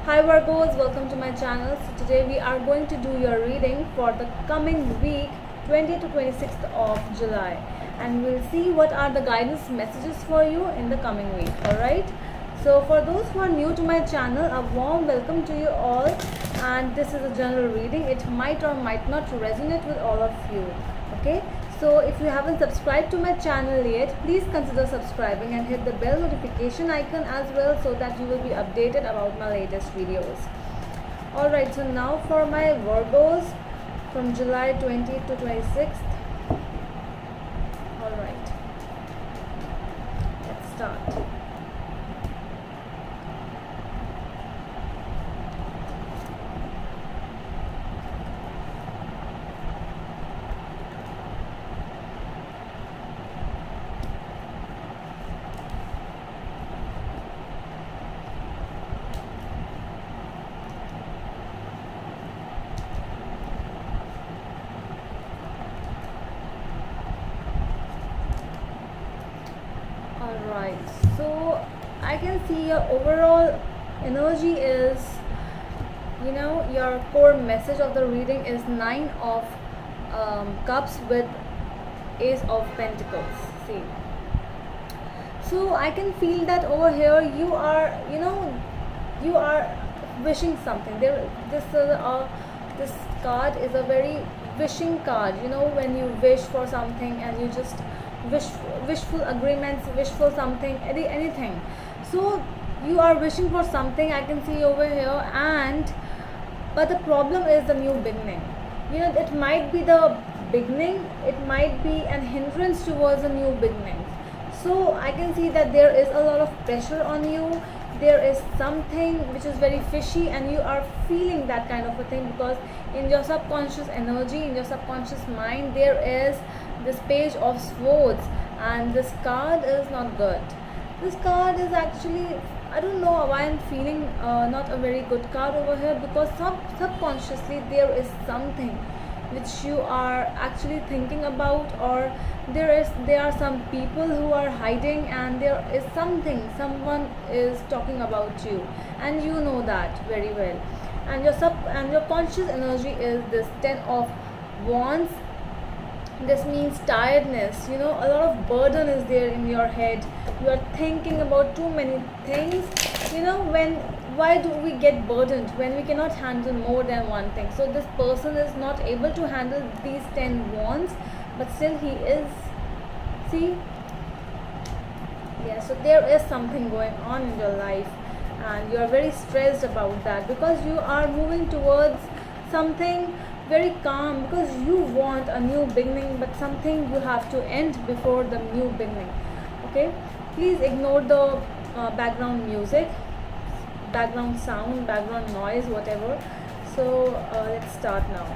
Hi Virgos, welcome to my channel. So today we are going to do your reading for the coming week 20 to 26th of July, and we'll see what are the guidance messages for you in the coming week. Alright, so for those who are new to my channel, a warm welcome to you all, and this is a general reading. It might or might not resonate with all of you. Okay, so if you haven't subscribed to my channel yet, please consider subscribing and hit the bell notification icon as well, so that you will be updated about my latest videos. Alright, so now for my Virgos from July 20th to 26th. Alright, let's start. Alright, so I can see your overall energy is, your core message of the reading is Nine of Cups with Ace of Pentacles. See, so I can feel that over here you are, you are wishing something. This card is a very wishing card. When you wish for something and you just wishful agreements, wish for something, anything. So you are wishing for something, I can see over here, but the problem is the new beginning. It might be the beginning, it might be an hindrance towards a new beginning. So I can see that there is a lot of pressure on you. There is something which is very fishy, and you are feeling that kind of a thing, because in your subconscious energy, in your subconscious mind, there is this Page of Swords, and this card is not good. This card is actually, I don't know why I'm feeling not a very good card over here, because subconsciously there is something which you are actually thinking about, or there are some people who are hiding, and there is someone is talking about you, and you know that very well. And your conscious energy is this Ten of Wands. This means tiredness. A lot of burden is there in your head. You are thinking about too many things. Why do we get burdened when we cannot handle more than one thing? So this person is not able to handle these 10 wands, but still he is. See, yeah, so there is something going on in your life, and you are very stressed about that, because you are moving towards something very calm, because you want a new beginning, but something you have to end before the new beginning. Okay, please ignore the background music, background sound, background noise, whatever. So let's start now.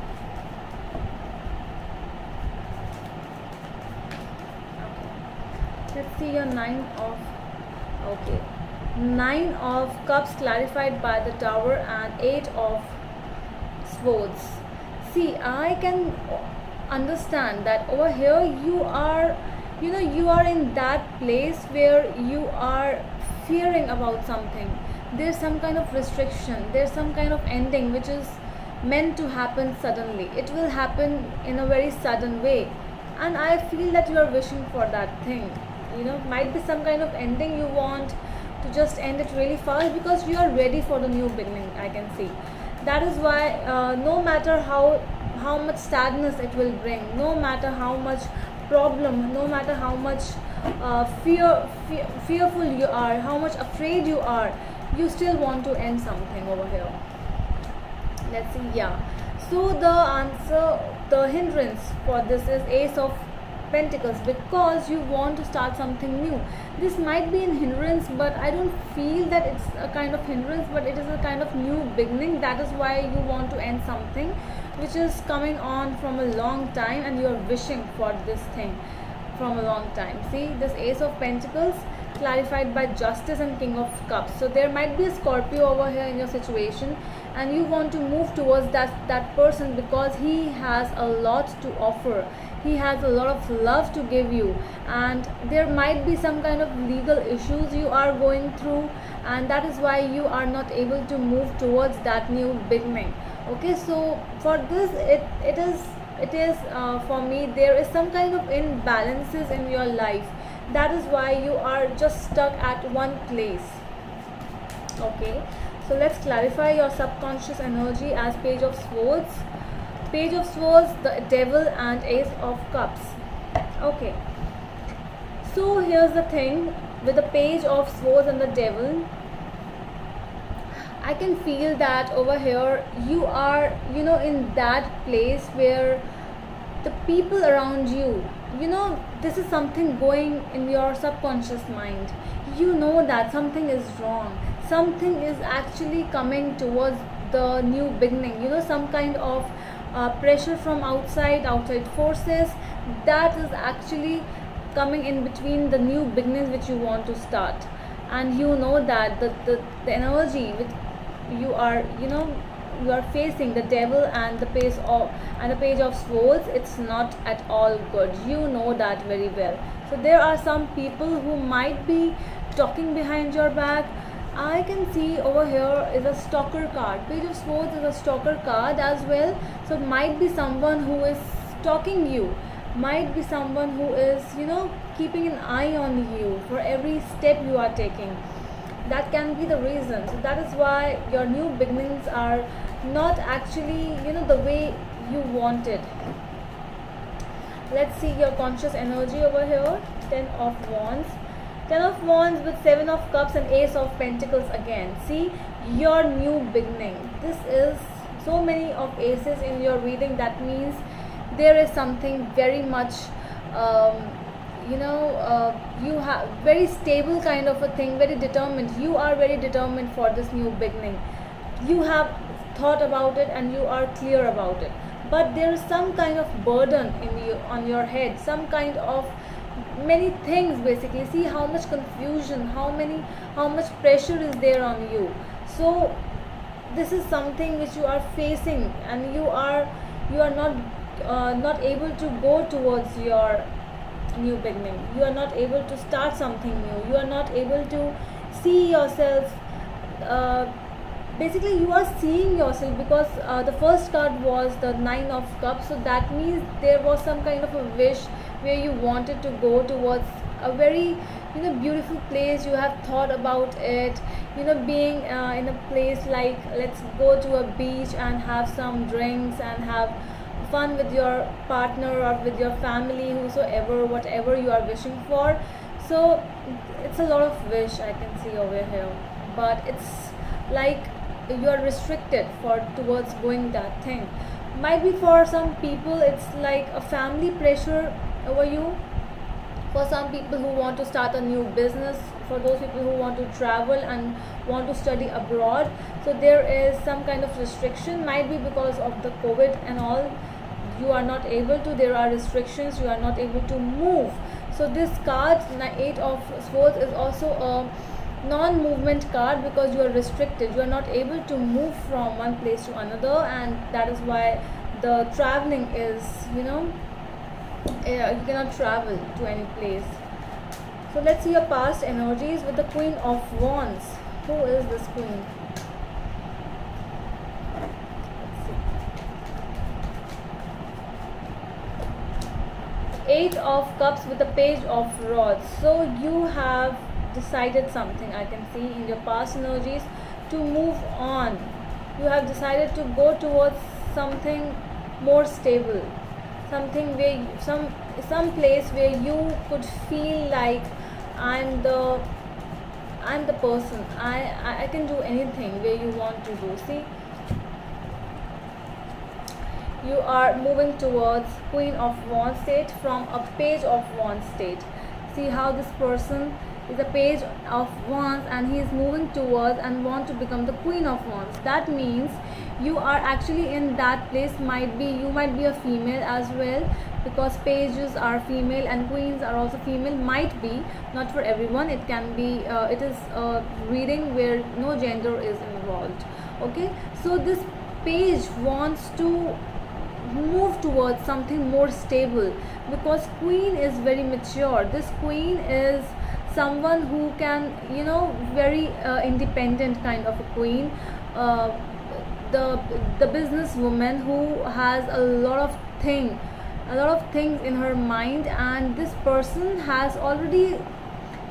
Okay, let's see your Nine of Cups clarified by the Tower, and Eight of Swords. See, I can understand that over here you are, you are in that place where you are fearing about something. There's some kind of restriction, there's some kind of ending which is meant to happen suddenly. It will happen in a very sudden way, and I feel that you are wishing for that thing. Might be some kind of ending you want to just end it really fast, because you are ready for the new beginning, I can see. That is why no matter how much sadness it will bring, no matter how much problem, no matter how much fearful you are, how much afraid you are, you still want to end something over here. Let's see. Yeah, so the answer, the hindrance for this is Ace of Pentacles, because you want to start something new. This might be a hindrance, but I don't feel that it's a kind of hindrance, but it is a kind of new beginning. That is why you want to end something which is coming on from a long time, and you are wishing for this thing from a long time. See, this Ace of Pentacles clarified by Justice and King of Cups. So there might be a Scorpio over here in your situation, and you want to move towards that person, because he has a lot to offer. He has a lot of love to give you, and there might be some kind of legal issues you are going through, and that is why you are not able to move towards that new beginning. Okay, so for this, it is for me, there is some kind of imbalances in your life. That is why you are just stuck at one place. Okay, so let's clarify your subconscious energy as Page of Swords. Page of Swords, the Devil, and Ace of Cups. Okay, so here's the thing with the Page of Swords and the Devil. I can feel that over here you are, in that place where the people around you, this is something going in your subconscious mind. You know that something is wrong, something is actually coming towards the new beginning, some kind of pressure from outside forces that is actually coming in between the new beginnings which you want to start. And you know that the energy with you are, you are facing the Devil and the Page of Swords, it's not at all good. You know that very well. So there are some people who might be talking behind your back. I can see over here is a stalker card. Page of Swords is a stalker card as well. So it might be someone who is stalking you, might be someone who is, keeping an eye on you for every step you are taking. That can be the reason. So that is why your new beginnings are not actually, the way you wanted. Let's see your conscious energy over here. 10 of Wands. 10 of Wands with 7 of Cups and Ace of Pentacles again. See, your new beginning. This is so many of aces in your reading. That means there is something very much, you have very stable kind of a thing, very determined. You are very determined for this new beginning. You have thought about it and you are clear about it. But there is some kind of burden on your head, some kind of many things basically. See how much confusion, how much pressure is there on you. So this is something which you are facing, and you are not able to go towards your new beginning. You are not able to start something new. You are not able to see yourself. Basically you are seeing yourself because the first card was the 9 of Cups. So that means there was some kind of a wish where you wanted to go towards a very beautiful place. You have thought about it, being in a place like, let's go to a beach and have some drinks and have fun with your partner or with your family, whosoever, whatever you are wishing for. So it's a lot of wish I can see over here, but it's like you are restricted towards going that thing. Might be for some people it's like a family pressure over you. For some people who want to start a new business, for those people who want to travel and want to study abroad, so there is some kind of restriction. Might be because of the COVID and all, you are not able to, there are restrictions, you are not able to move. So this card, 8 of Swords, is also a non-movement card because you are restricted. You are not able to move from one place to another, and that is why the traveling is, you cannot travel to any place. So let's see your past energies with the Queen of Wands. Who is this queen? Let's see. 8 of Cups with the Page of Rods. So you have decided something, I can see in your past energies, to move on. You have decided to go towards something more stable, something where some place where you could feel like I'm the person, I can do anything where you want to do. See, you are moving towards Queen of Wands state from a Page of Wands state. See how this person is a Page of Wands and he is moving towards and want to become the Queen of Wands. That means you are actually in that place. You might be a female as well, because pages are female and queens are also female. Might be, not for everyone. It can be, it is a reading where no gender is involved. Okay, so this page wants to move towards something more stable, because queen is very mature. This queen is someone who can, very independent kind of a queen, uh, the businesswoman who has a lot of things in her mind, and this person has already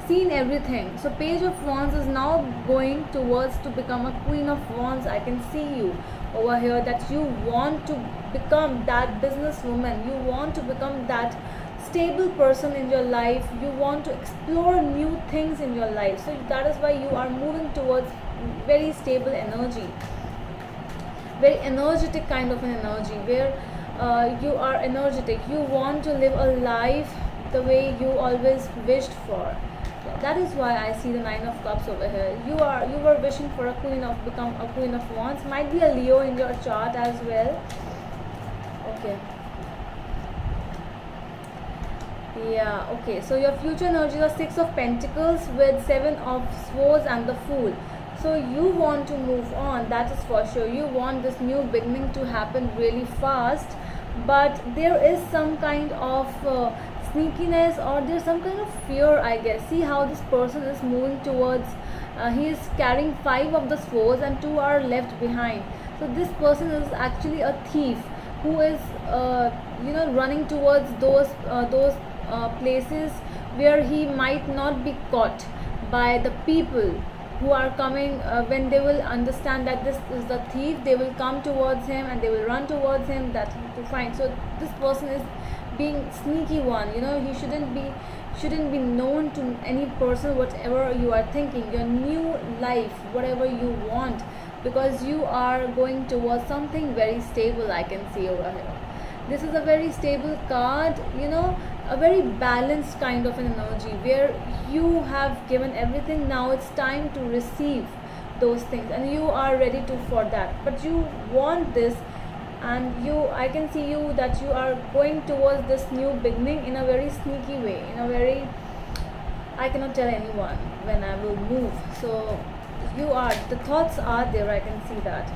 seen everything. So page of wands is now going towards to become a queen of wands. I can see you over here that you want to become that businesswoman, you want to become that stable person in your life, you want to explore new things in your life. So that is why you are moving towards very stable energy, very energetic kind of an energy, where you are energetic, you want to live a life the way you always wished for. That is why I see the Nine of Cups over here. You were wishing for become a queen of wands. Might be a Leo in your chart as well. Okay. Yeah, okay. So your future energy is Six of Pentacles with Seven of Swords and the Fool. So you want to move on, that is for sure. You want this new beginning to happen really fast, but there is some kind of sneakiness, or there's some kind of fear, I guess. See how this person is moving towards, he is carrying Five of the Swords and two are left behind. So this person is actually a thief who is running towards those places where he might not be caught by the people who are coming. When they will understand that this is the thief, they will come towards him and they will run towards him that to find. So this person is being sneaky one, he shouldn't be known to any person whatever you are thinking, your new life, whatever you want, because you are going towards something very stable. I can see over here this is a very stable card, a very balanced kind of an energy where you have given everything. Now it's time to receive those things and you are ready to for that, but you want this, and I can see you that you are going towards this new beginning in a very sneaky way, in a very, I cannot tell anyone when I will move. So the thoughts are there, I can see that.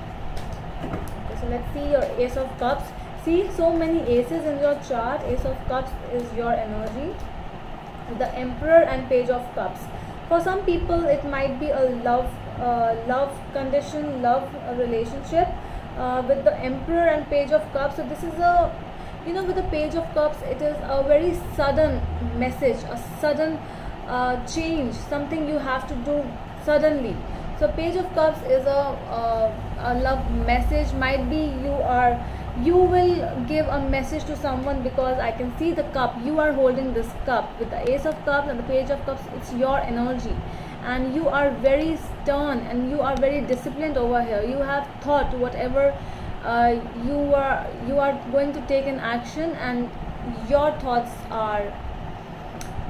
Okay, so let's see your Ace of Cups. See, so many aces in your chart. Ace of Cups is your energy. The Emperor and Page of Cups. For some people, it might be a love condition, love relationship with the Emperor and Page of Cups. So this is a, with the Page of Cups, it is a very sudden message, a sudden change, something you have to do suddenly. So Page of Cups is a love message. Might be you will give a message to someone, because I can see the cup, you are holding this cup with the Ace of Cups and the Page of Cups. It's your energy and you are very stern and you are very disciplined over here. You have thought whatever you are going to take an action, and your thoughts are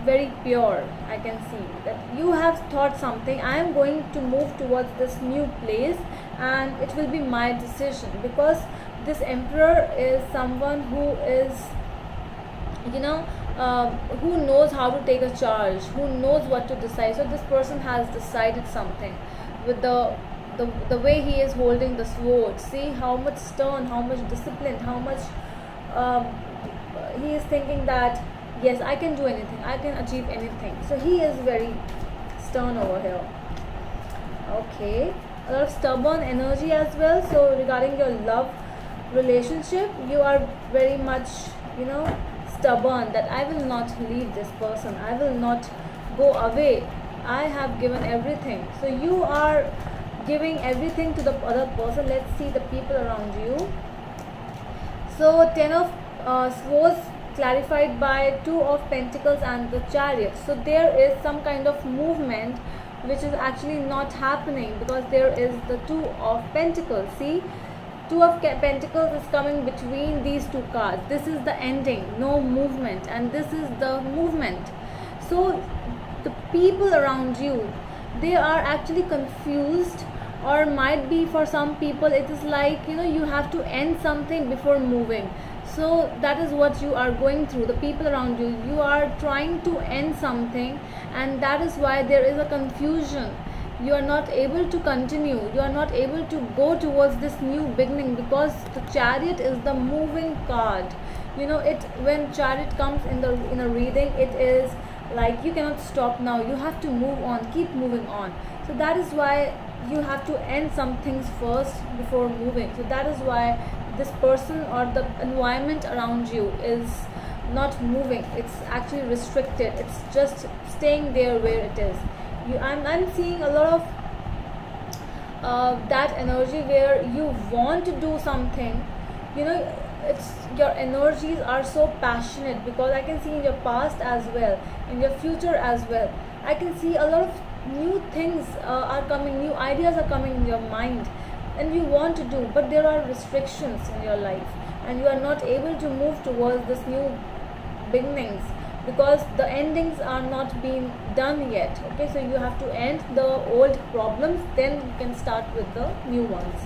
very pure. I can see that you have thought something, I am going to move towards this new place and it will be my decision, because this Emperor is someone who is, who knows how to take a charge, who knows what to decide. So this person has decided something with the way he is holding the sword. See how much stern, how much disciplined, how much he is thinking that yes, I can do anything, I can achieve anything. So he is very stern over here. Okay, a lot of stubborn energy as well. So regarding your love relationship, you are very much stubborn that I will not leave this person, I will not go away, I have given everything. So you are giving everything to the other person. Let's see the people around you. So Ten of Swords clarified by Two of Pentacles and the Chariot. So there is some kind of movement which is actually not happening, because there is the Two of Pentacles. See, Two of Pentacles is coming between these two cards. This is the ending, no movement, and this is the movement. So the people around you, they are actually confused, or might be for some people it is like you have to end something before moving. So that is what you are going through. The people around you, you are trying to end something, and that is why there is a confusion. You are not able to continue, you are not able to go towards this new beginning, because the Chariot is the moving card. When Chariot comes in a reading, it is like you cannot stop now, you have to move on, keep moving on. So that is why you have to end some things first before moving. So that is why this person or the environment around you is not moving, it's actually restricted, it's just staying there where it is. I'm seeing a lot of that energy where you want to do something, you know, it's your energies are so passionate, because I can see in your past as well, in your future as well, I can see a lot of new things are coming, new ideas are coming in your mind, and you want to do, but there are restrictions in your life and you are not able to move towards this new beginnings because the endings are not being done yet. Okay, so you have to end the old problems, then you can start with the new ones.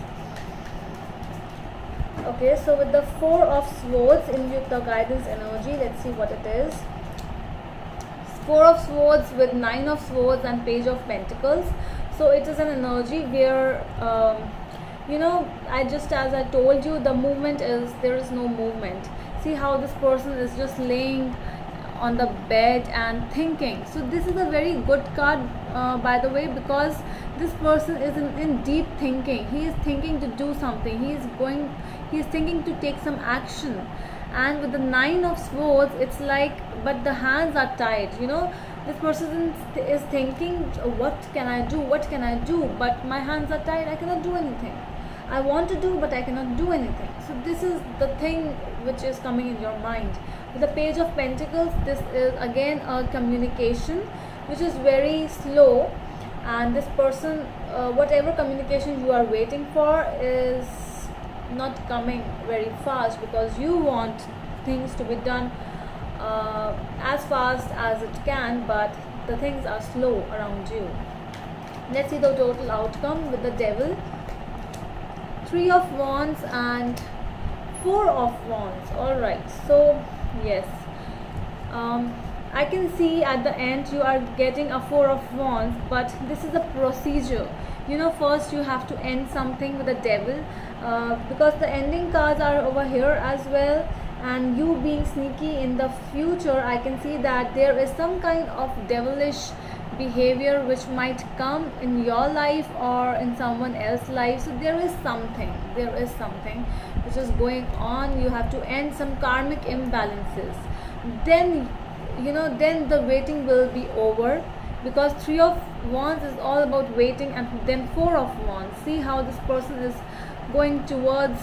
Okay, so with the Four of Swords in the guidance energy, let's see what it is. Four of Swords with Nine of Swords and Page of Pentacles. So it is an energy where you know, as I told you, the movement is, there is no movement. See how this person is just laying on the bed and thinking. So this is a very good card, by the way, because this person is in deep thinking. He is thinking to do something, he is thinking to take some action. And with the Nine of Swords, it's like, but the hands are tied, you know, this person is thinking, what can I do, what can I do, but my hands are tied, I cannot do anything. I want to do, but I cannot do anything. So this is the thing which is coming in your mind. With the Page of Pentacles, this is again a communication which is very slow, and this person, whatever communication you are waiting for is not coming very fast, because you want things to be done as fast as it can, but the things are slow around you. Let's see the total outcome with the Devil, Three of Wands and Four of Wands. All right, so yes, I can see at the end you are getting a Four of Wands, but this is a procedure. You know, first you have to end something with the Devil, because the ending cards are over here as well, and you being sneaky in the future, I can see that there is some kind of devilish behavior which might come in your life or in someone else's life. So there is something which is going on. You have to end some karmic imbalances, then you know, then the waiting will be over, because Three of Wands is all about waiting, and then Four of Wands, see how this person is going towards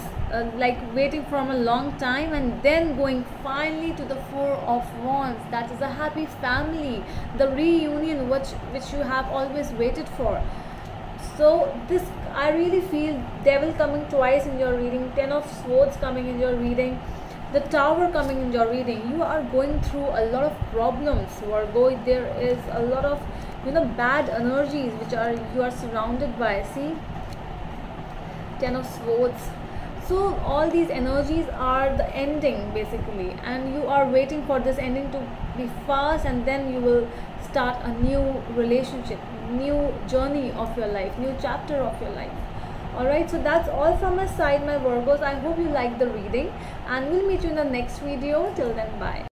like waiting from a long time, and then going finally to the Four of Wands. That is a happy family, the reunion which you have always waited for. So this, I really feel Devil coming twice in your reading, Ten of Swords coming in your reading, the Tower coming in your reading. You are going through a lot of problems, there is a lot of, you know, bad energies which you are surrounded by. See, Ten of Swords. So all these energies are the ending basically, and you are waiting for this ending to be fast, and then you will start a new relationship, new journey of your life, new chapter of your life. Alright, so that's all from my side, my Virgos. I hope you liked the reading, and we'll meet you in the next video. Till then, bye.